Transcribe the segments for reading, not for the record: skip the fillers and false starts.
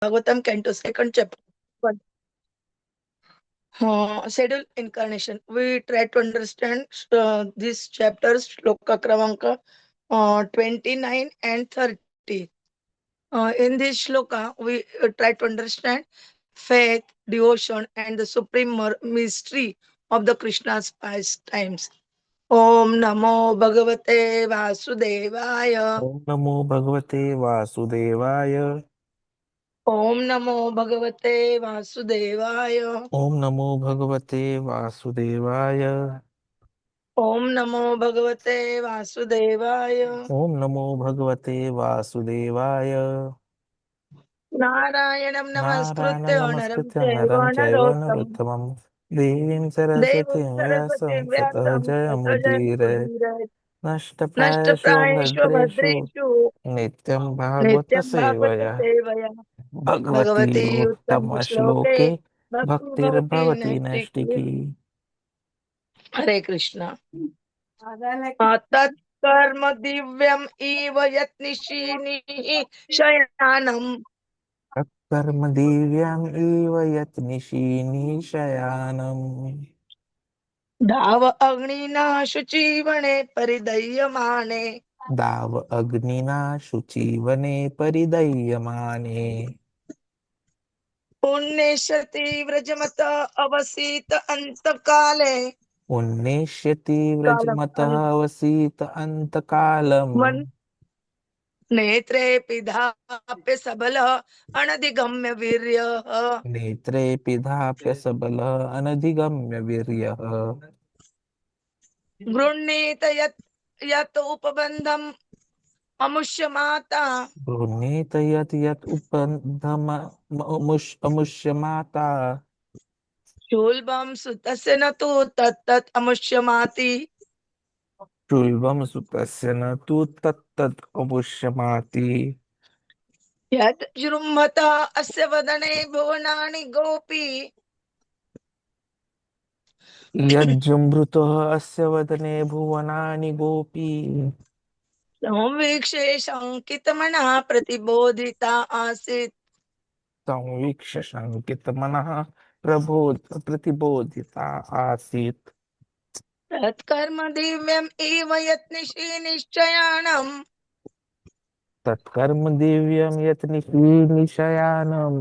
Bhagavatam, Canto 2nd, Chapter 1. Schedule incarnation. We try to understand this chapters, shloka kramanka 29 and 30. In this shloka, we try to understand faith, devotion, and the supreme mystery of the Krishna's pastimes. Om Namo Bhagavate Vasudevaya. Om Namo Bhagavate Vasudevaya. Om Namo Bhagavate Vasudevaya. Om Namo Bhagavate Vasudevaya. Om Namo Bhagavate Vasudevaya. Om Namo Bhagavate Vasudevaya. Narayanam Narayana Namaskritya Naram Namaskritya Chaiva Naram Chaiva Narottam Narottamam Devim Saraswati Devam Saraswati Vyasam Tato Vyatam Tato Jayamudire Jayamudire Nashtaprayasho Nashtaprayeshu Bhadreshu Bhadreshu Nityam Bhagavata Nityam Bhagavata Sevaya Sevaya Bhagavati Bhagavati Uttam Uttama Shloke Shloke Bhakti Bhaktir Bhavati Bhavati Naistiki. Nashtiki. Hare Krishna. Tat कर्म दिव्यम इव यत्निशीनिः शयानम् कर्म दिव्यम इव यत्निशीनि शयानम् धाव अग्निना शुचीवने परिदह्यमाने दाव अग्निना शुचीवने परिदह्यमाने पुण्येशति व्रजमत अवसीत अंतकाले उन्नेष्यति कालम व्रजमतः वसीत अन्तकालम् मन नेत्रे पिधाप्य सबल अनधिगम्य वीर्यः नेत्रे पिधाप्य सबलः अनधिगम्य वीर्यः गृह्णीत यत् उपबन्धम् अमुष्य माता गृह्णीत यत् यत् उपबन्धम् अमुष्य माता शूल्बं सुतस्य न तु तत्तत् अमुष्यमाति शूल्बं सुतस्य न तु तत्तत् अमुष्यमाति यत् जृम्भत अस्य वदने भुवनानि गोपी यज्जृम्भृतः अस्य वदने भुवनानि गोपी संवीक्षे शङ्कितमनः प्रतिबोधिता आसीत् संवीक्ष्य शङ्कितमनः प्रतिबोधिता आसीत् तत्कर्म दिव्यम् इव यत्निशि निश्चयानम् तत्कर्म दिव्यं यत् निशयानम्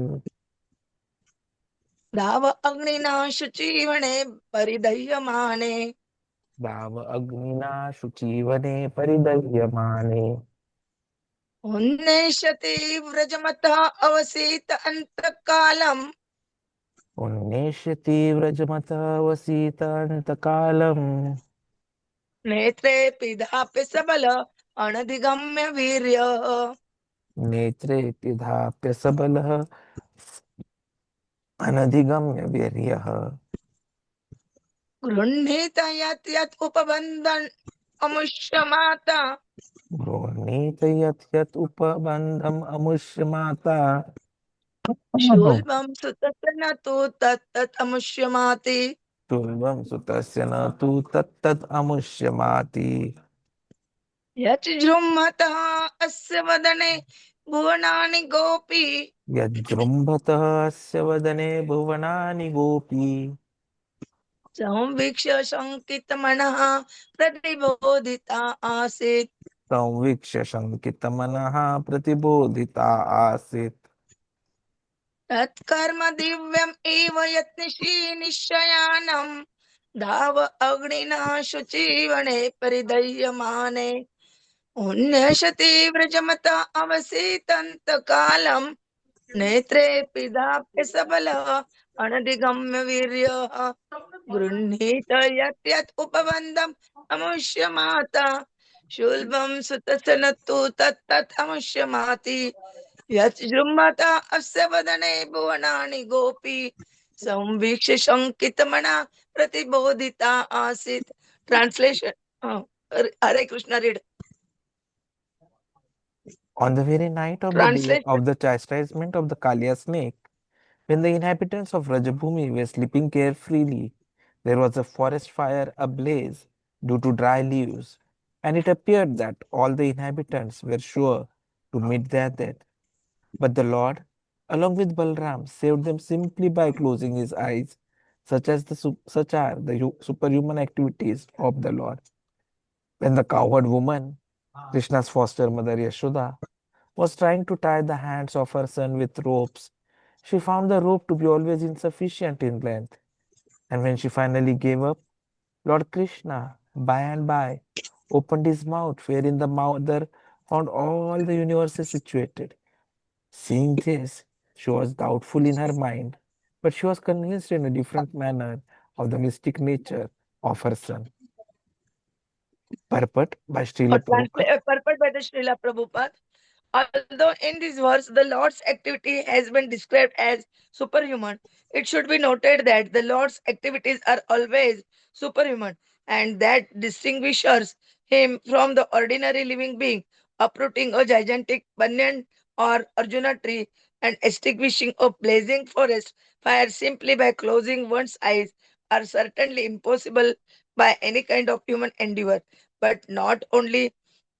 धाव अग्निना शुचीवने परिदह्यमाने दाव अग्निना शुचीवने परिदह्यमाने उन्नेष्यति व्रजमतः अवसीत अन्तकालम् उन्नेष्यति व्रजमतः वसीतान्तकालम् नेत्रे पिधाप्य सबल अनधिगम्य वीर्यः नेत्रे पिधाप्य सबलः अनधिगम्य वीर्यः गृह्णीत यत् यत् उपबन्धन् अमुष्य माता गृह्णीत यत् यत् उपबन्धम् अमुष्य माता शूल्बं सुतस्य न तु तत्तत् अमुष्यमाति शूल्बं सुतस्य न तु तत्तत् अमुष्यमाति यत् जृम्भतः अस्य वदने भुवनानि गोपी यज्जृम्भतः अस्य वदने भुवनानि गोपी संवीक्ष्य शङ्कितमनः प्रतिबोधिता आसीत् संवीक्ष्य शङ्कितमनः प्रतिबोधिता आसीत् तत्कर्म दिव्यम् इव यत्निशि निश्चयानम् धाव अग्निना शुचीवने परिदह्यमाने उन्नेषति व्रजमत अवसीतन्तकालम् नेत्रे पिधाप्य सबलः अनधिगम्य वीर्यः गृह्णीत यत् यत् उपबन्धम् अमुष्य माता शूल्बं सुतस्य न तु तत्तत् अमुष्यमाति यत् जृम्भता अस्य वदने भुवनानि गोपी संवीक्ष्य शङ्कितमना प्रतिबोधिता आसीत्. Translation. Hare Krishna, read. On the very night of the day Translation. of the chastisement of the Kaliya snake, when the inhabitants of Vrajabhumi were sleeping carefree, there was a forest fire ablaze due to dry leaves, and it appeared that all the inhabitants were sure to meet their death. But the Lord, along with Balram, saved them simply by closing his eyes, such are the superhuman activities of the Lord. When the cowherd woman, Krishna's foster mother Yasoda, was trying to tie the hands of her son with ropes, she found the rope to be always insufficient in length. And when she finally gave up, Lord Krishna, by and by, opened his mouth, wherein the mother found all the universes situated. Seeing this, she was doubtful in her mind, but she was convinced in a different manner of the mystic nature of her son. Purport by Srila Prabhupada. Purport by the Srila Prabhupada. Although in this verse the Lord's activity has been described as superhuman, it should be noted that the Lord's activities are always superhuman, and that distinguishes him from the ordinary living being. Uprooting a gigantic banyan or Arjuna tree and extinguishing a blazing forest fire simply by closing one's eyes are certainly impossible by any kind of human endeavor. But not only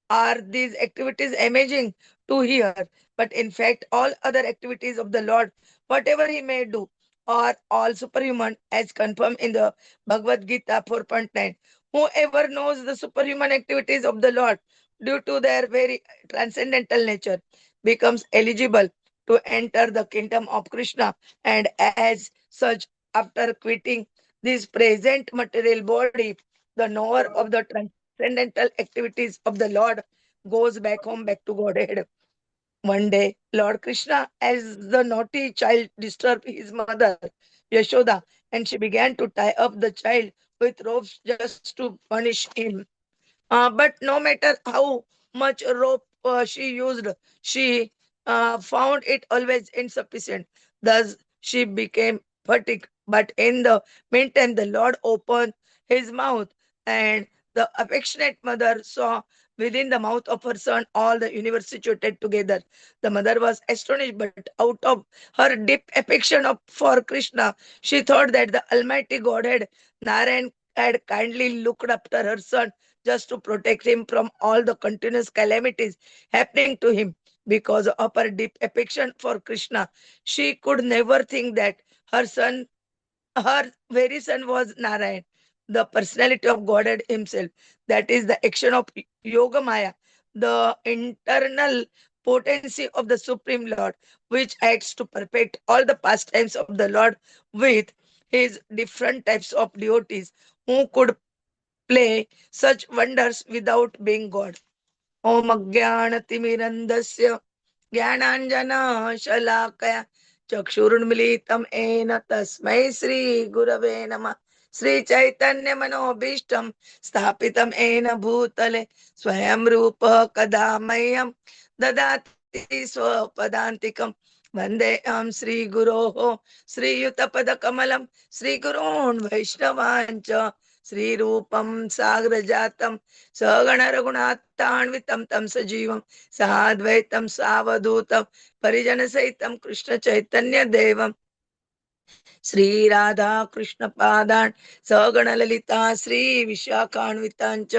are these activities amazing to hear, but in fact, all other activities of the Lord, whatever He may do, are all superhuman, as confirmed in the Bhagavad Gita 4.9. Whoever knows the superhuman activities of the Lord due to their very transcendental nature becomes eligible to enter the kingdom of Krishna, and as such, after quitting this present material body, the knower of the transcendental activities of the Lord goes back home, back to Godhead. One day, Lord Krishna, as the naughty child, disturbed his mother, Yasoda, and she began to tie up the child with ropes just to punish him. But no matter how much rope she used, she found it always insufficient. Thus, she became fatigued. But in the meantime, the Lord opened his mouth, and the affectionate mother saw within the mouth of her son all the universe situated together. The mother was astonished, but out of her deep affection for Krishna, she thought that the Almighty Godhead, Narayan, had kindly looked after her son just to protect him from all the continuous calamities happening to him. Because of her deep affection for Krishna, she could never think that her very son was Narayan, the personality of Godhead himself. That is the action of Yoga Maya, the internal potency of the Supreme Lord, which acts to perfect all the pastimes of the Lord with his different types of devotees who could play such wonders without being God. Om Ajnanatimirandasya Jnananjana चक्षुरुन्मिलितं येन तस्मै श्रीगुरवे नमः श्रीचैतन्यमनोभीष्टं स्थापितं येन भूतले स्वयं रूपः कदा मह्यं ददाति स्वपदान्तिकं वन्देऽहं श्रीगुरोः श्रीयुतपदकमलं श्रीगुरून् वैष्णवान् च श्रीरूपं साग्रजातं सगण रघुनाथान्वितं तं सजीवं साद्वैतं सावधूतं परिजन सहितं कृष्ण चैतन्य देवं श्री राधा कृष्ण पादान सगण ललिता श्री विशाखान्वितांच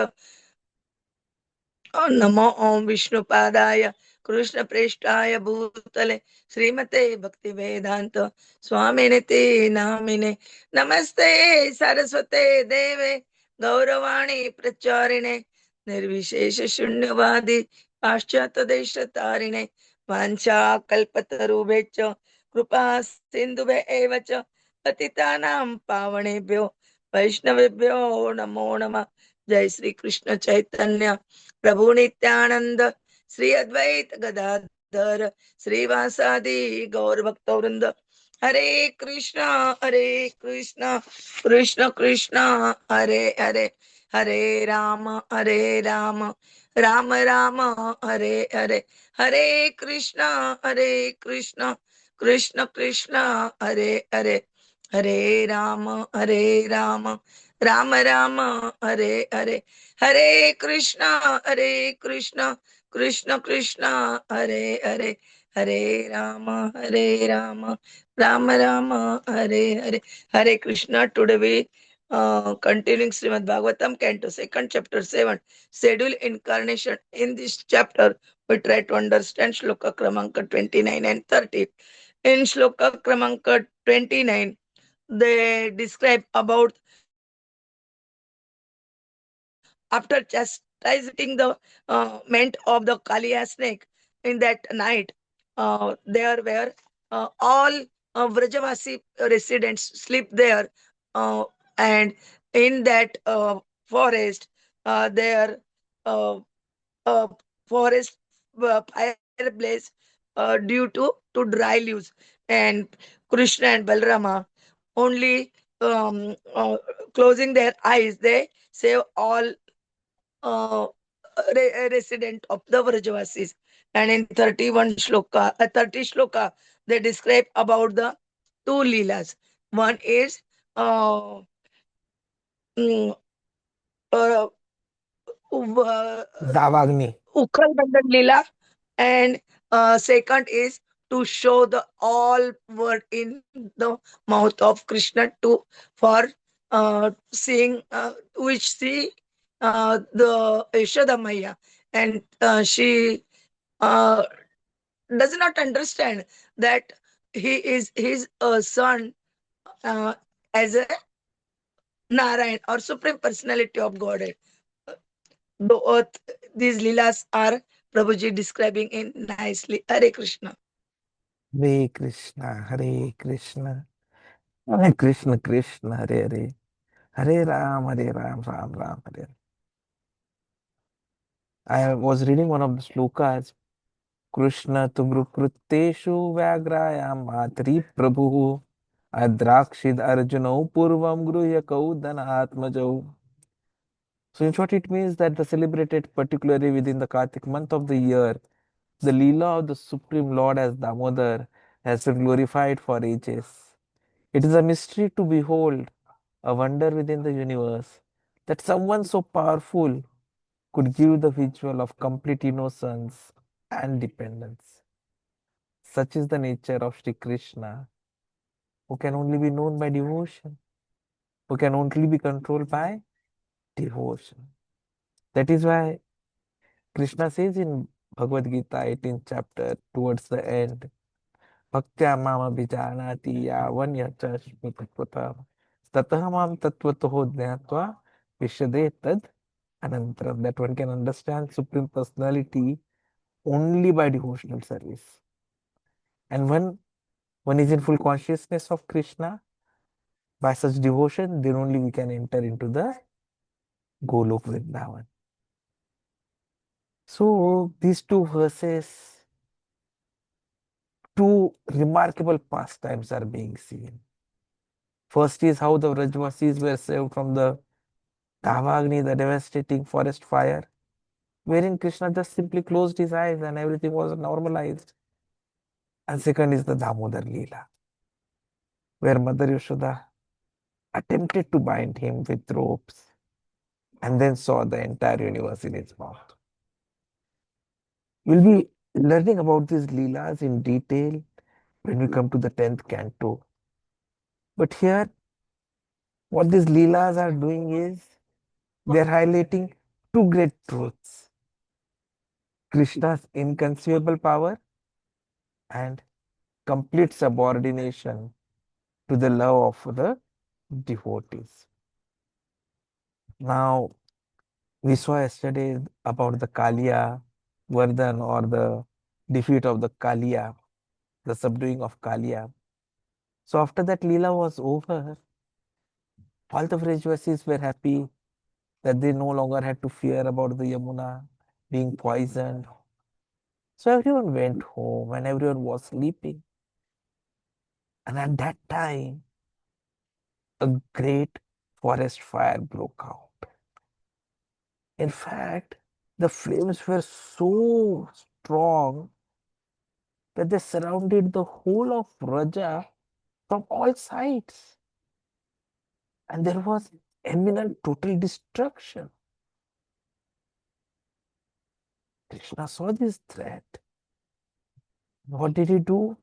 नमो ओम विष्णुपादाय कृष्ण प्रेष्ठाय भूतले श्रीमते भक्ति वेदांत स्वामिने ते नामिने नमस्ते सरस्वते देवे गौरवाणी प्रचारिणे निर्विशेष शून्यवादी पाश्चात्य देश तारिणे वाञ्छा कल्पतरुभ्यश्च कृपा सिन्धुभ्य एव च पतितानां पावनेभ्यो वैष्णवेभ्यो नमो नमः। जय श्री कृष्ण चैतन्य प्रभु नित्यानंद श्री अद्वैत गदाधर श्रीवासादि गौर भक्तवृंद। हरे Krishna Krishna Krishna Hare Hare Hare Ram Ram Ram Hare Hare Hare Krishna Krishna Krishna Hare Hare Hare Ram Ram Ram Hare Hare Hare Krishna Krishna Krishna Hare Hare Hare Ram Ram Hare Hare Hare Krishna. Today we continuing Srimad Bhagavatam, Canto 2nd, Chapter 7, Schedule Incarnation. In this chapter, we try to understand Shloka Kramanka 29 and 30. In Shloka Kramanka 29, they describe about after chastising the ment of the Kaliya snake in that night. There were all Vrajavāsī residents sleep there, and in that forest, their uh, forest fireplace due to dry leaves, and Krishna and Balarama only closing their eyes, they save all resident of the Vrajavāsīs. And in 30 shloka, they describe about the two leelas. One is uh, mm, uh, Davagni. Ukhal Bandan Lila, and second is to show the all word in the mouth of Krishna to for seeing which see the Yashoda Maya, and she uh, does not understand that he is his son uh, as a Narayan or Supreme Personality of Godhead. The earth, these leelas are Prabhuji describing in nicely. Hare Krishna. Hare Krishna, Hare Krishna, Hare Krishna, Krishna, Hare Hare, Hare Ram, Hare Ram, Ram Ram, Hare Hare. I was reading one of the slokas. Krishna tu grukrutteshu vyagrayam matri prabhu adrakshid arjunau purvam gruhya kaudana atmajau. So in short, it means that the celebrated particularly within the Kartik month of the year, the lila of the Supreme Lord as Damodar has been glorified for ages. It is a mystery to behold, a wonder within the universe, that someone so powerful could give the visual of complete innocence and dependence. Such is the nature of Shri Krishna, who can only be known by devotion, who can only be controlled by devotion. That is why Krishna says in Bhagavad Gita 18th chapter towards the end, Bhaktya mama bijanati yavanya shmita tatah mam tattvatoho jnatva vishade tad anantaram. That one can understand Supreme Personality only by devotional service. And when one is in full consciousness of Krishna, by such devotion, then only we can enter into the Golok Vrindavan. So these two verses, two remarkable pastimes are being seen. First is how the Vrajavāsīs were saved from the Davagni, the devastating forest fire, wherein Krishna just simply closed his eyes and everything was normalized. And second is the Damodar lila, where Mother Yaśodā attempted to bind him with ropes and then saw the entire universe in his mouth. We'll be learning about these leelas in detail when we come to the 10th canto. But here, what these leelas are doing is they're highlighting two great truths: Krishna's inconceivable power and complete subordination to the love of the devotees. Now, we saw yesterday about the Kaliya Vardhan, or the defeat of the Kaliya, the subduing of Kaliya. So after that Leela was over, all the Vrajavāsīs were happy that they no longer had to fear about the Yamuna being poisoned. So everyone went home and everyone was sleeping. And at that time, a great forest fire broke out. In fact, the flames were so strong that they surrounded the whole of Vraja from all sides. And there was imminent total destruction. Krishna saw this threat. What did he do?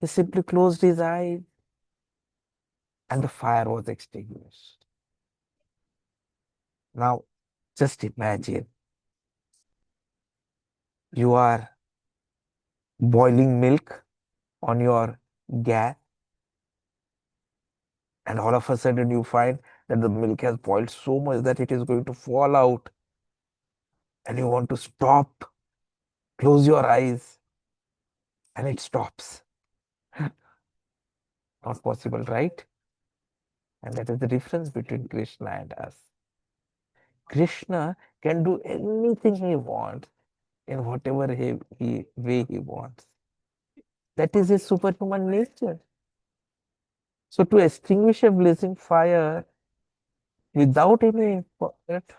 He simply closed his eyes and the fire was extinguished. Now, just imagine you are boiling milk on your gas, and all of a sudden you find that the milk has boiled so much that it is going to fall out, and you want to stop, close your eyes, and it stops. Not possible, right? And that is the difference between Krishna and us. Krishna can do anything he wants in whatever way he wants. That is his superhuman nature. So to extinguish a blazing fire without any effort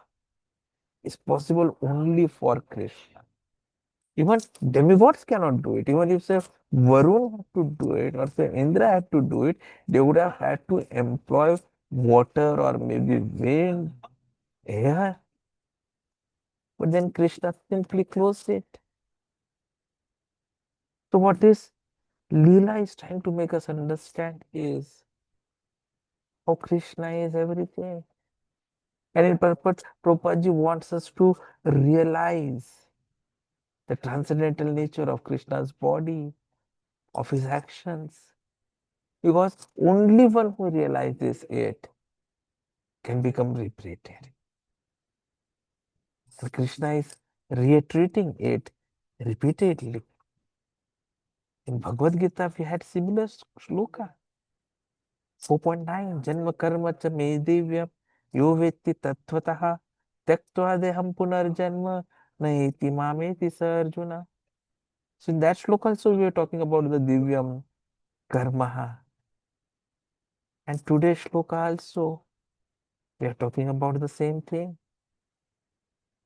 is possible only for Krishna. Even demigods cannot do it. Even if say Varun had to do it or say Indra had to do it, they would have had to employ water or maybe wind, air. But then Krishna simply closed it. So what is Lila is trying to make us understand is how Krishna is everything. And in purpose, Prabhupada wants us to realize the transcendental nature of Krishna's body, of his actions. Because only one who realizes it can become liberated. And Krishna is reiterating it repeatedly. In Bhagavad Gita, we had similar shloka. 4.9 Janma karma cha me divyam yo vetti tattvataha tyaktva deham punarjanma naeti mameti sa Arjuna. So in that shloka also we are talking about the divyam karma. And today's shloka also we are talking about the same thing,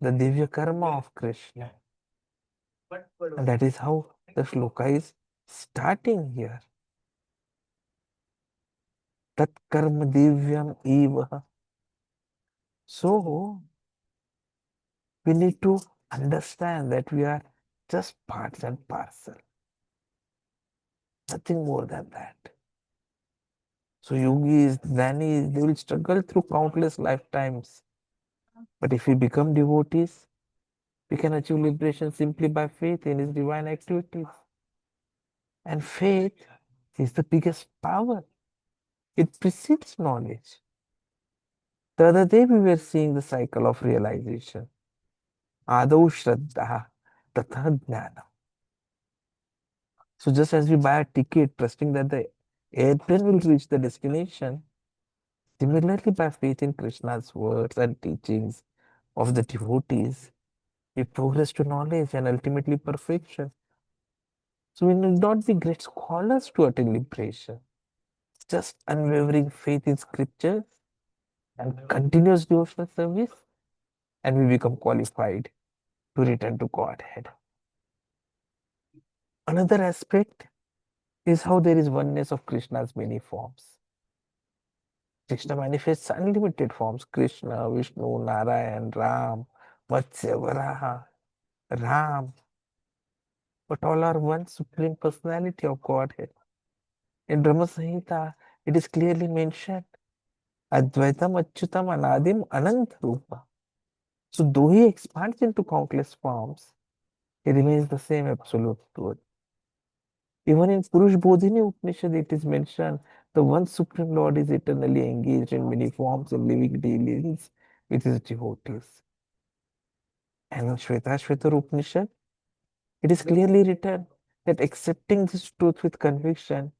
the divya karma of Krishna. And that is how the shloka is starting here. Tat karma divyam eva. So we need to understand that we are just parts and parcel, nothing more than that. So yogis, jnanis, they will struggle through countless lifetimes. But if we become devotees, we can achieve liberation simply by faith in his divine activities. And faith is the biggest power. It precedes knowledge. The other day we were seeing the cycle of realization. Adau Shraddha Tatha Jnana. So just as we buy a ticket trusting that the airplane will reach the destination, similarly by faith in Krishna's words and teachings of the devotees, we progress to knowledge and ultimately perfection. So we need not be great scholars to attain liberation. Just unwavering faith in scriptures and continuous devotional service, and we become qualified to return to Godhead. Another aspect is how there is oneness of Krishna's many forms. Krishna manifests unlimited forms: Krishna, Vishnu, Narayan, Ram, Matsya, Varaha, Ram, but all are one supreme personality of Godhead. In Brahma Samhita, it is clearly mentioned Advaitam Achyutam Anadim Ananta Rupa. So, though he expands into countless forms, he remains the same absolute truth. Even in Purush Bodhini Upanishad, it is mentioned the one Supreme Lord is eternally engaged in many forms of living dealings with his devotees. And in Shvetashvatar Upanishad, it is clearly written that accepting this truth with conviction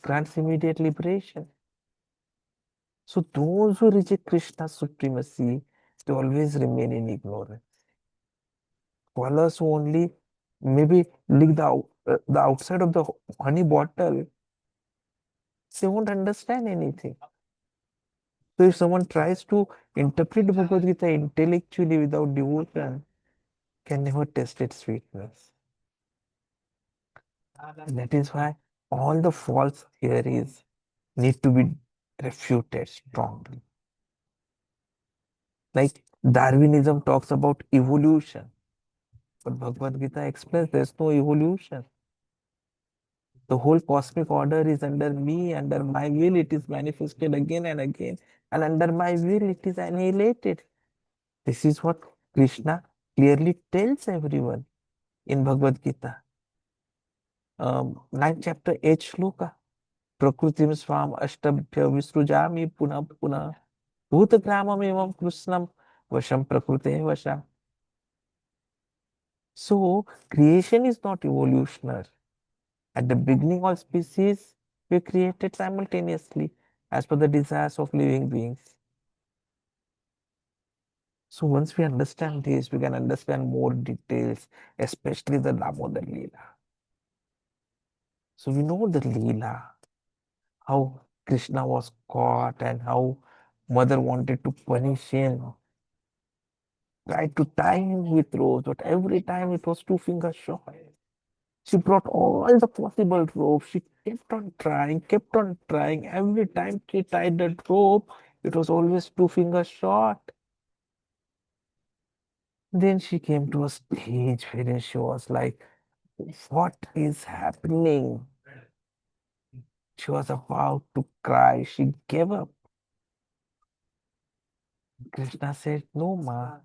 grants immediate liberation. So those who reject Krishna's supremacy, they always remain in ignorance. Scholars who only maybe lick the outside of the honey bottle, they won't understand anything. So if someone tries to interpret Bhagavad Gita intellectually without devotion, can never taste its sweetness. And that is why all the false theories need to be refuted strongly. Like Darwinism talks about evolution, but Bhagavad Gita explains there's no evolution. The whole cosmic order is under me, under my will, it is manifested again and again, and under my will, it is annihilated. This is what Krishna clearly tells everyone in Bhagavad Gita. 9th chapter, 8th shloka. Prakritim swam ashtabhya visrujami puna puna. Bhutagramam evam krushnam vasham prakrute vasha. So, creation is not evolutionary. At the beginning, all species were created simultaneously as per the desires of living beings. So, once we understand this, we can understand more details, especially the Damodar lila. So, we know the lila, how Krishna was caught and how mother wanted to punish him, tried to tie him with ropes, but every time it was 2 finger short. She brought all the possible ropes. She kept on trying, kept on trying. Every time she tied that rope, it was always 2 fingers short. Then she came to a stage wherein she was like, what is happening? She was about to cry. She gave up. Krishna said, no, ma,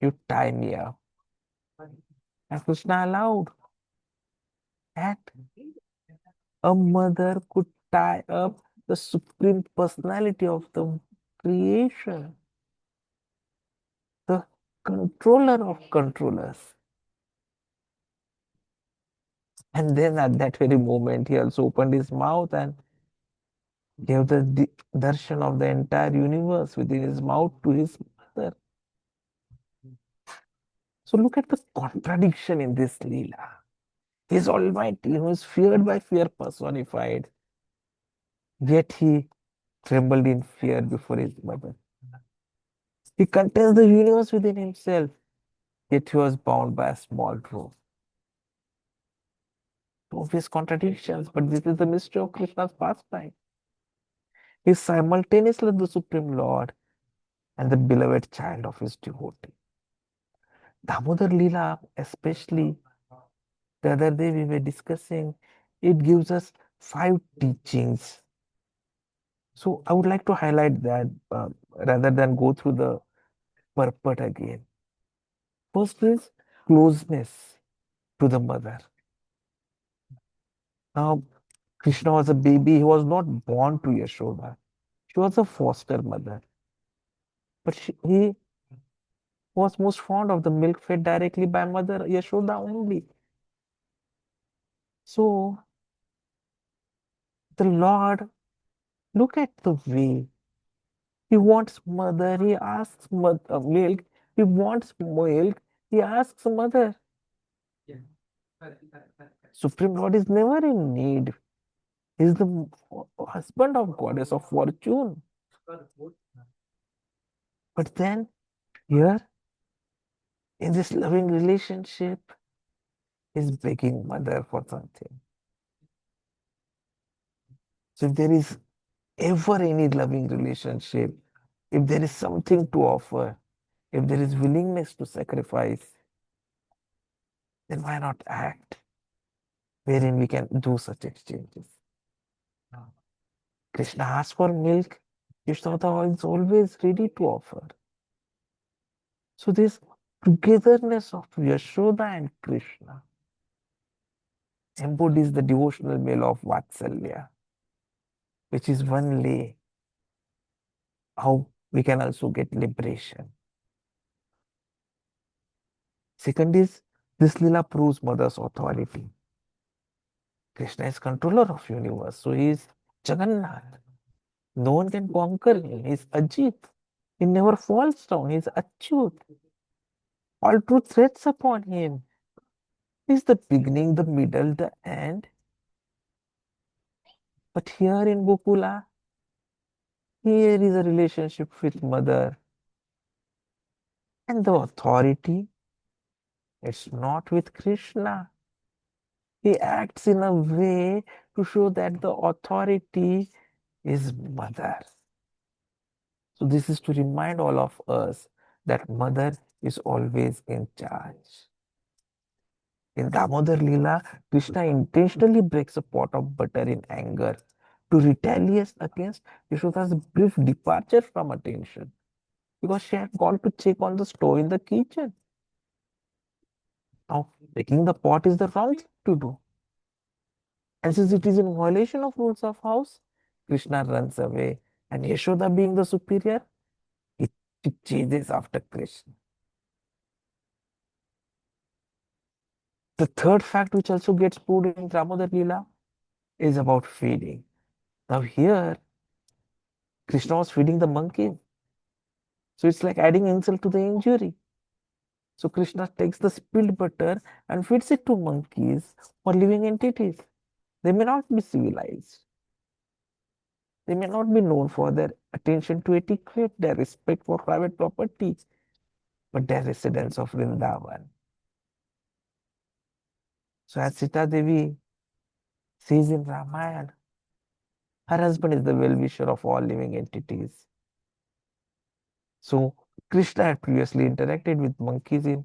you tie me up. And Krishna allowed. And a mother could tie up the supreme personality of the creation, the controller of controllers. And then at that very moment, he also opened his mouth and gave the darshan of the entire universe within his mouth to his mother. So look at the contradiction in this Leela. He is almighty, who is feared by fear personified, yet he trembled in fear before his mother. He contains the universe within himself, yet he was bound by a small rope. Obvious contradictions, but this is the mystery of Krishna's pastime. He is simultaneously the Supreme Lord and the beloved child of his devotee. Damodar Lila, especially the other day we were discussing, it gives us 5 teachings. So I would like to highlight that rather than go through the purport again. First is closeness to the mother. Now, Krishna was a baby, he was not born to Yashoda. She was a foster mother. But he was most fond of the milk fed directly by Mother Yaśodā only. So the Lord, look at the way he wants mother, he asks mother, milk, he wants milk, he asks mother. Supreme Lord is never in need. He's the husband of goddess of fortune. But then here in this loving relationship, he's begging mother for something. So if there is ever any loving relationship, if there is something to offer, if there is willingness to sacrifice, then why not act wherein we can do such exchanges? Krishna asks for milk, Yasoda is always ready to offer. So this togetherness of Yashoda and Krishna embodies the devotional male of Vatsalya, which is one way how we can also get liberation. Second is this lila proves mother's authority. Krishna is controller of universe, so he is Jagannath. No one can conquer him. He is Ajit. He never falls down. He is Achyut. All truth rests upon him. He is the beginning, the middle, the end. But here in Gokula, here is a relationship with mother. And the authority, it's not with Krishna. He acts in a way to show that the authority is mother. So this is to remind all of us that mother is always in charge. In Damodar Lila, Krishna intentionally breaks a pot of butter in anger to retaliate against Yashoda's brief departure from attention because she had gone to check on the stove in the kitchen. Now, breaking the pot is the wrong thing to do. And since it is in violation of rules of house, Krishna runs away. And Yashoda, being the superior, it, it chases after Krishna. The third fact, which also gets proved in Damodara lila, is about feeding. Now, here, Krishna was feeding the monkey. So it's like adding insult to the injury. So Krishna takes the spilled butter and feeds it to monkeys or living entities. They may not be civilized. They may not be known for their attention to etiquette, their respect for private property, but they're residents of Vrindavan. So as Sita Devi says in Ramayana, her husband is the well-wisher of all living entities. So Krishna had previously interacted with monkeys in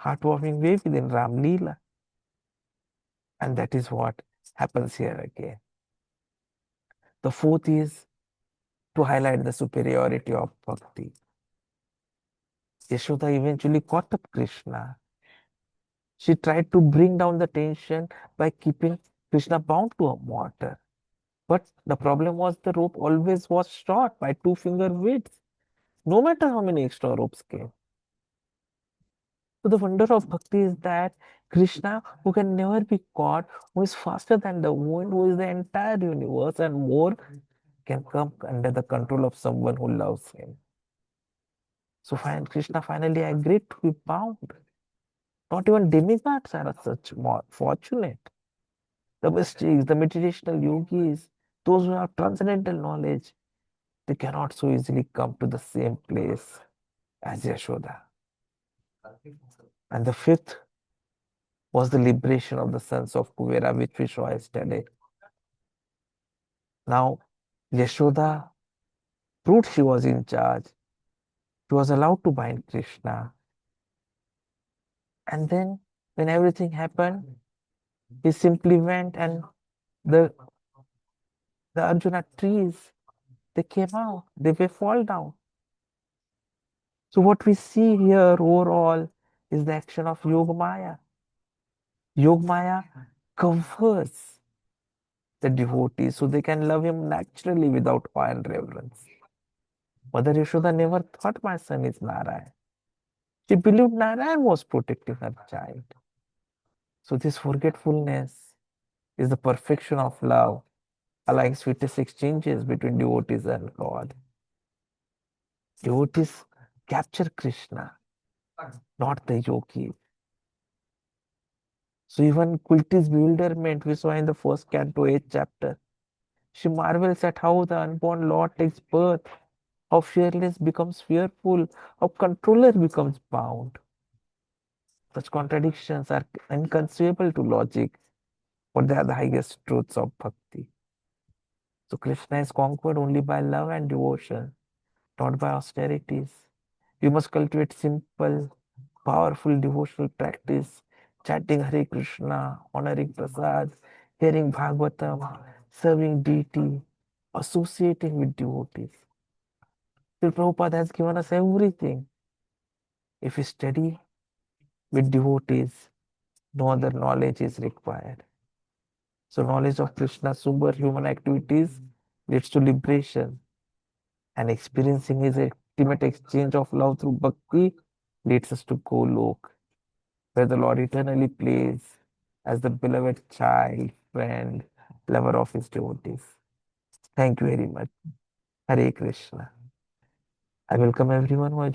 heartwarming way within Ram Leela. And that is what happens here again. The fourth is to highlight the superiority of bhakti. Yashoda eventually caught up Krishna. She tried to bring down the tension by keeping Krishna bound to a mortar. But the problem was the rope always was short by 2 finger width, no matter how many extra ropes came. So the wonder of bhakti is that Krishna, who can never be caught, who is faster than the wind, who is the entire universe and more, can come under the control of someone who loves him. So Krishna finally agreed to be bound. Not even demigods are such more fortunate. The mystics, the meditational yogis, those who have transcendental knowledge, they cannot so easily come to the same place as Yashoda. And the fifth was the liberation of the sons of Kuvera, which we saw yesterday. Now, Yashoda proved she was in charge. She was allowed to bind Krishna. And then, when everything happened, he simply went and the, the Arjuna trees, they came out, they will fall down. So what we see here overall is the action of Yogamaya. Yogamaya covers the devotees so they can love him naturally without awe and reverence. Mother Yashoda never thought my son is Narayan. She believed Narayan was protecting her child. So this forgetfulness is the perfection of love, allowing sweetest exchanges between devotees and God. Devotees capture Krishna, not the yogi. So even Kulti's bewilderment we saw in the first canto, 8th chapter. She marvels at how the unborn Lord takes birth, how fearless becomes fearful, how controller becomes bound. Such contradictions are inconceivable to logic, but they are the highest truths of bhakti. So Krishna is conquered only by love and devotion, not by austerities. You must cultivate simple, powerful devotional practice, chanting Hare Krishna, honoring Prasad, hearing Bhagavatam, serving deity, associating with devotees. Srila Prabhupada has given us everything. If we study with devotees, no other knowledge is required. So knowledge of Krishna's superhuman activities leads to liberation, and experiencing his ultimate exchange of love through bhakti leads us to Golok, where the Lord eternally plays as the beloved child, friend, lover of his devotees. Thank you very much. Hare Krishna. I welcome everyone who has joined